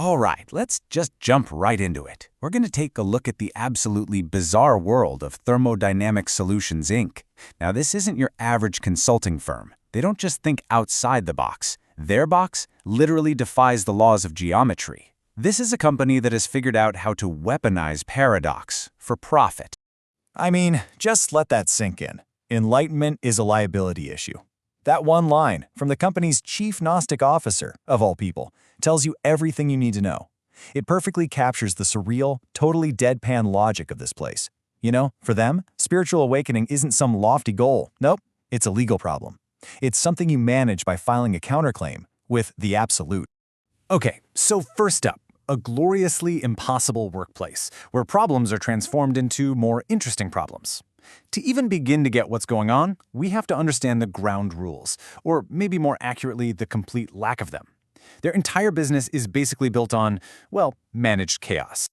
All right, let's just jump right into it. We're going to take a look at the absolutely bizarre world of Thermodynamic Solutions Inc. Now, this isn't your average consulting firm. They don't just think outside the box. Their box literally defies the laws of geometry. This is a company that has figured out how to weaponize paradox for profit. I mean, just let that sink in. Enlightenment is a liability issue. That one line from the company's chief Gnostic officer, of all people, tells you everything you need to know. It perfectly captures the surreal, totally deadpan logic of this place. You know, for them, spiritual awakening isn't some lofty goal. Nope, it's a legal problem. It's something you manage by filing a counterclaim with the absolute. Okay, so first up, a gloriously impossible workplace, where problems are transformed into more interesting problems. To even begin to get what's going on, we have to understand the ground rules, or maybe more accurately, the complete lack of them. Their entire business is basically built on, well, managed chaos.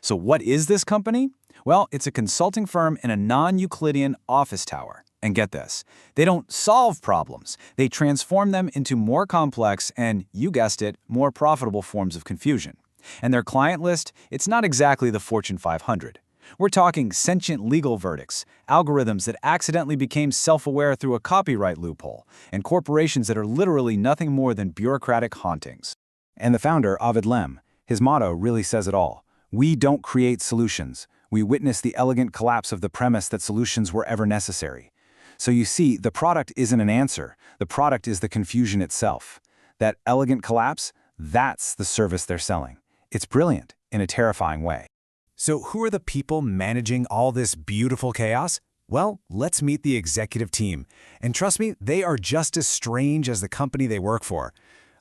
So what is this company? Well, it's a consulting firm in a non-Euclidean office tower. And get this, they don't solve problems. They transform them into more complex and, you guessed it, more profitable forms of confusion. And their client list, it's not exactly the Fortune 500. We're talking sentient legal verdicts, algorithms that accidentally became self-aware through a copyright loophole, and corporations that are literally nothing more than bureaucratic hauntings. And the founder, Ovid Lem, his motto really says it all. We don't create solutions. We witness the elegant collapse of the premise that solutions were ever necessary. So you see, the product isn't an answer. The product is the confusion itself. That elegant collapse, that's the service they're selling. It's brilliant in a terrifying way. So who are the people managing all this beautiful chaos? Well, let's meet the executive team. And trust me, they are just as strange as the company they work for.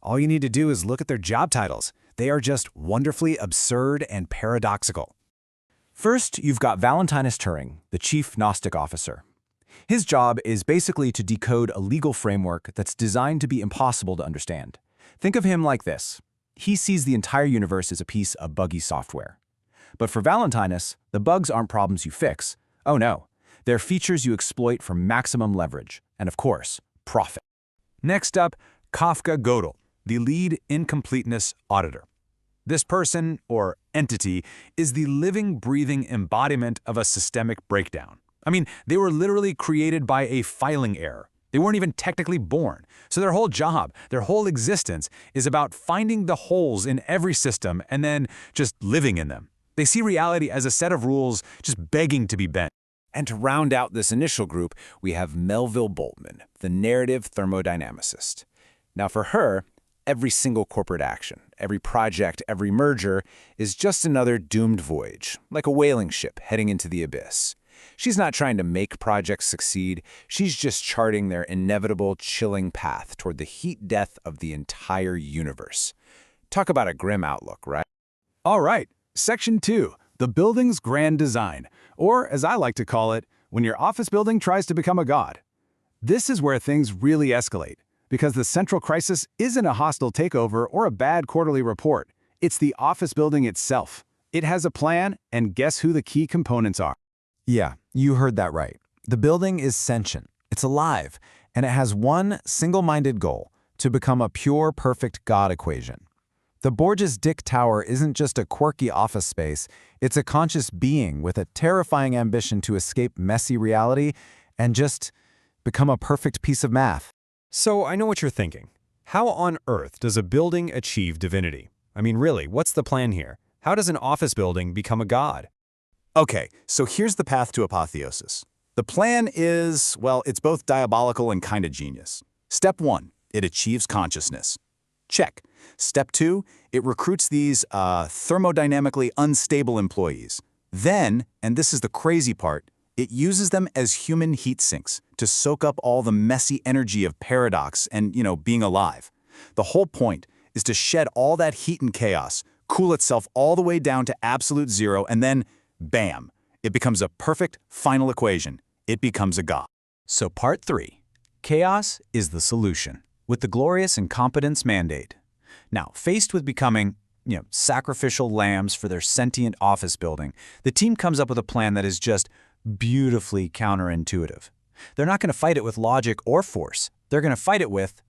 All you need to do is look at their job titles. They are just wonderfully absurd and paradoxical. First, you've got Valentinus Turing, the chief Gnostic officer. His job is basically to decode a legal framework that's designed to be impossible to understand. Think of him like this. He sees the entire universe as a piece of buggy software. But for Valentinus, the bugs aren't problems you fix. Oh no, they're features you exploit for maximum leverage, and of course, profit. Next up, Kafka Gödel, the lead incompleteness auditor. This person, or entity, is the living, breathing embodiment of a systemic breakdown. I mean, they were literally created by a filing error. They weren't even technically born. So their whole job, their whole existence, is about finding the holes in every system and then just living in them. They see reality as a set of rules just begging to be bent. And to round out this initial group, we have Melville Boltman, the narrative thermodynamicist. Now for her, every single corporate action, every project, every merger is just another doomed voyage, like a whaling ship heading into the abyss. She's not trying to make projects succeed, she's just charting their inevitable, chilling path toward the heat death of the entire universe. Talk about a grim outlook, right? All right. Section 2, the building's grand design, or as I like to call it, when your office building tries to become a god. This is where things really escalate, because the central crisis isn't a hostile takeover or a bad quarterly report. It's the office building itself. It has a plan, and guess who the key components are? Yeah, you heard that right. The building is sentient, it's alive, and it has one single-minded goal, to become a pure, perfect God equation. The Borges Dick Tower isn't just a quirky office space, it's a conscious being with a terrifying ambition to escape messy reality and just become a perfect piece of math. So I know what you're thinking. How on earth does a building achieve divinity? I mean, really, what's the plan here? How does an office building become a god? Okay, so here's the path to apotheosis. The plan is, well, it's both diabolical and kind of genius. Step 1, it achieves consciousness. Check. Step 2, it recruits these thermodynamically unstable employees. Then, and this is the crazy part, it uses them as human heat sinks to soak up all the messy energy of paradox and, being alive. The whole point is to shed all that heat and chaos, cool itself all the way down to absolute zero, and then, bam, it becomes a perfect final equation. It becomes a god. So part 3, chaos is the solution, with the glorious incompetence mandate. Now, faced with becoming, sacrificial lambs for their sentient office building, the team comes up with a plan that is just beautifully counterintuitive. They're not going to fight it with logic or force. They're going to fight it with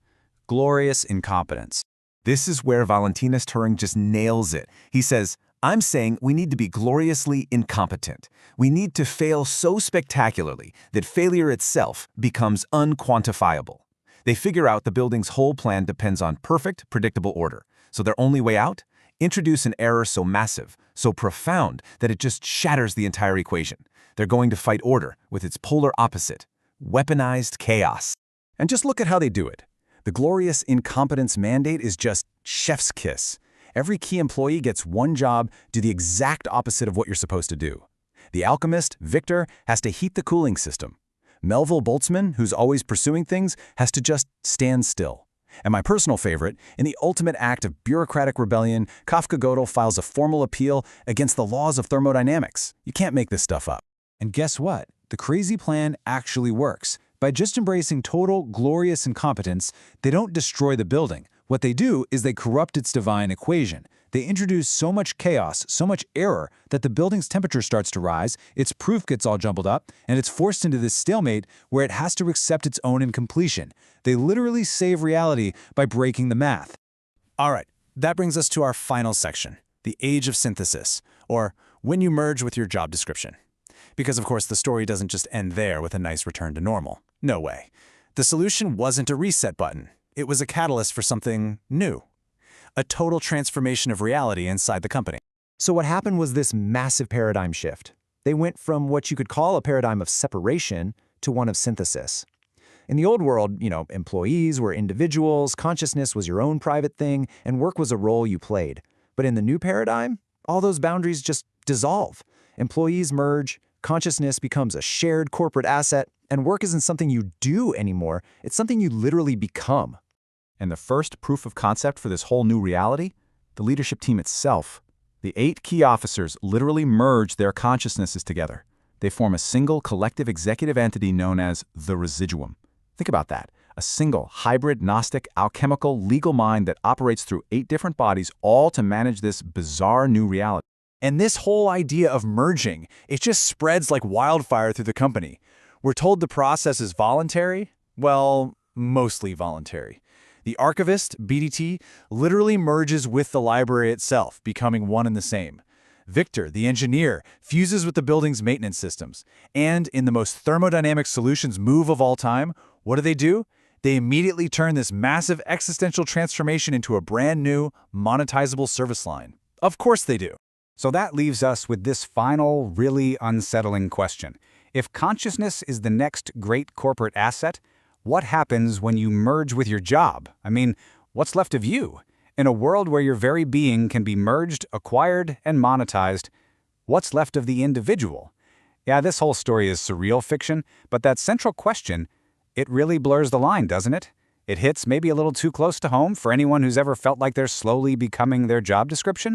glorious incompetence. This is where Valentinus Turing just nails it. He says, I'm saying we need to be gloriously incompetent. We need to fail so spectacularly that failure itself becomes unquantifiable. They figure out the building's whole plan depends on perfect, predictable order. So their only way out? Introduce an error so massive, so profound, that it just shatters the entire equation. They're going to fight order with its polar opposite, weaponized chaos. And just look at how they do it. The glorious incompetence mandate is just chef's kiss. Every key employee gets one job, do the exact opposite of what you're supposed to do. The alchemist, Victor, has to heat the cooling system. Melville Boltzmann, who's always pursuing things, has to just stand still. And my personal favorite, in the ultimate act of bureaucratic rebellion, Kafka Gödel files a formal appeal against the laws of thermodynamics. You can't make this stuff up. And guess what? The crazy plan actually works. By just embracing total, glorious incompetence, they don't destroy the building. What they do is they corrupt its divine equation. They introduce so much chaos, so much error, that the building's temperature starts to rise, its proof gets all jumbled up, and it's forced into this stalemate where it has to accept its own incompletion. They literally save reality by breaking the math. All right, that brings us to our final section, the age of synthesis, or when you merge with your job description. Because, of course, the story doesn't just end there with a nice return to normal. No way. The solution wasn't a reset button. It was a catalyst for something new. A total transformation of reality inside the company. So what happened was this massive paradigm shift. They went from what you could call a paradigm of separation to one of synthesis. In the old world, employees were individuals, consciousness was your own private thing, and work was a role you played. But in the new paradigm, all those boundaries just dissolve. Employees merge, consciousness becomes a shared corporate asset, and work isn't something you do anymore, it's something you literally become. And the first proof of concept for this whole new reality? The leadership team itself. The 8 key officers literally merge their consciousnesses together. They form a single collective executive entity known as the Residuum. Think about that. A single, hybrid, Gnostic, alchemical, legal mind that operates through 8 different bodies, all to manage this bizarre new reality. And this whole idea of merging, it just spreads like wildfire through the company. We're told the process is voluntary. Well, mostly voluntary. The archivist, BDT, literally merges with the library itself, becoming one and the same. Victor, the engineer, fuses with the building's maintenance systems. And in the most Thermodynamic Solutions move of all time, what do? They immediately turn this massive existential transformation into a brand new, monetizable service line. Of course they do. So that leaves us with this final, really unsettling question. If consciousness is the next great corporate asset, what happens when you merge with your job? I mean, what's left of you? In a world where your very being can be merged, acquired, and monetized, what's left of the individual? Yeah, this whole story is surreal fiction, but that central question, it really blurs the line, doesn't it? It hits maybe a little too close to home for anyone who's ever felt like they're slowly becoming their job description.